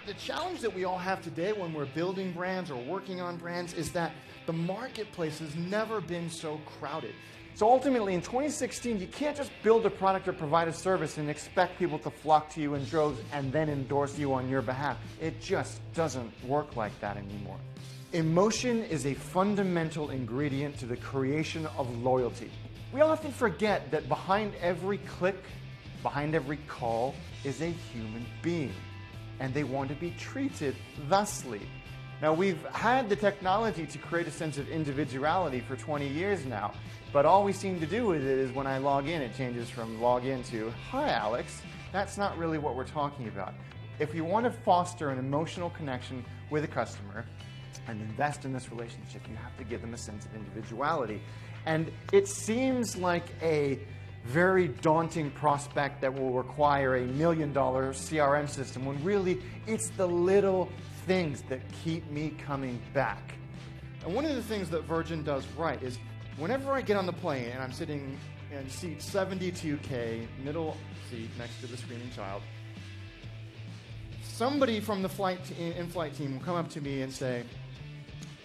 The challenge that we all have today when we're building brands or working on brands is that the marketplace has never been so crowded. So ultimately, in 2016, you can't just build a product or provide a service and expect people to flock to you in droves and then endorse you on your behalf. It just doesn't work like that anymore. Emotion is a fundamental ingredient to the creation of loyalty. We often forget that behind every click, behind every call, is a human being, and they want to be treated thusly. Now, we've had the technology to create a sense of individuality for 20 years now, but all we seem to do with it is when I log in, it changes from log in to, hi Alex. That's not really what we're talking about. If you want to foster an emotional connection with a customer and invest in this relationship, you have to give them a sense of individuality. And it seems like a very daunting prospect that will require $1 million CRM system, when really it's the little things that keep me coming back. And one of the things that Virgin does right is whenever I get on the plane and I'm sitting in seat 72K, middle seat next to the screaming child, somebody from the in-flight team will come up to me and say,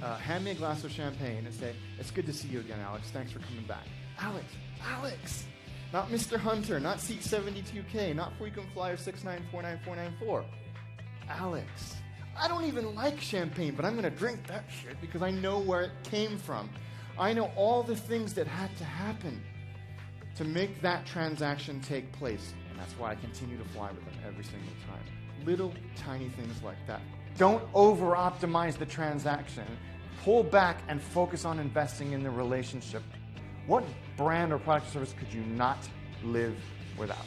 hand me a glass of champagne and say, it's good to see you again, Alex. Thanks for coming back. Alex. Not Mr. Hunter, not seat 72K, not frequent flyer 6949494. Alex. I don't even like champagne, but I'm going to drink that shit because I know where it came from. I know all the things that had to happen to make that transaction take place. And that's why I continue to fly with them every single time. Little tiny things like that. Don't over-optimize the transaction. Pull back and focus on investing in the relationship. What brand or product or service could you not live without?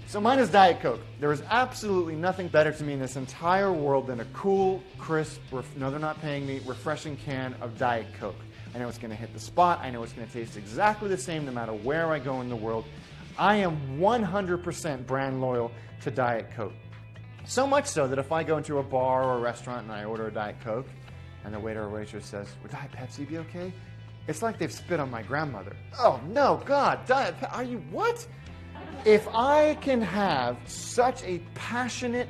So mine is Diet Coke. There is absolutely nothing better to me in this entire world than a cool, crisp, no they're not paying me, refreshing can of Diet Coke. I know it's going to hit the spot. I know it's going to taste exactly the same no matter where I go in the world. I am 100% brand loyal to Diet Coke. So much so that if I go into a bar or a restaurant and I order a Diet Coke and the waiter or waitress says, would Diet Pepsi be okay? It's like they've spit on my grandmother. Oh no, God, Diet Pepsi, are you what? If I can have such a passionate,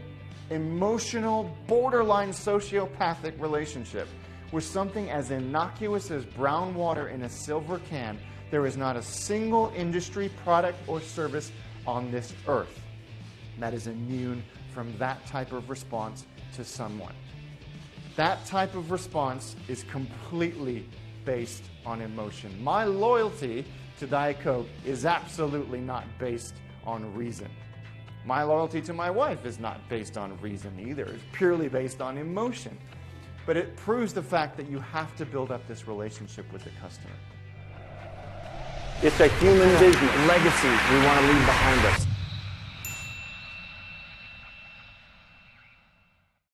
emotional, borderline sociopathic relationship with something as innocuous as brown water in a silver can, there is not a single industry, product, or service on this earth that is immune from that type of response to someone. That type of response is completely based on emotion. My loyalty to Diet Coke is absolutely not based on reason. My loyalty to my wife is not based on reason either. It's purely based on emotion. But it proves the fact that you have to build up this relationship with the customer. It's a human business legacy we want to leave behind us.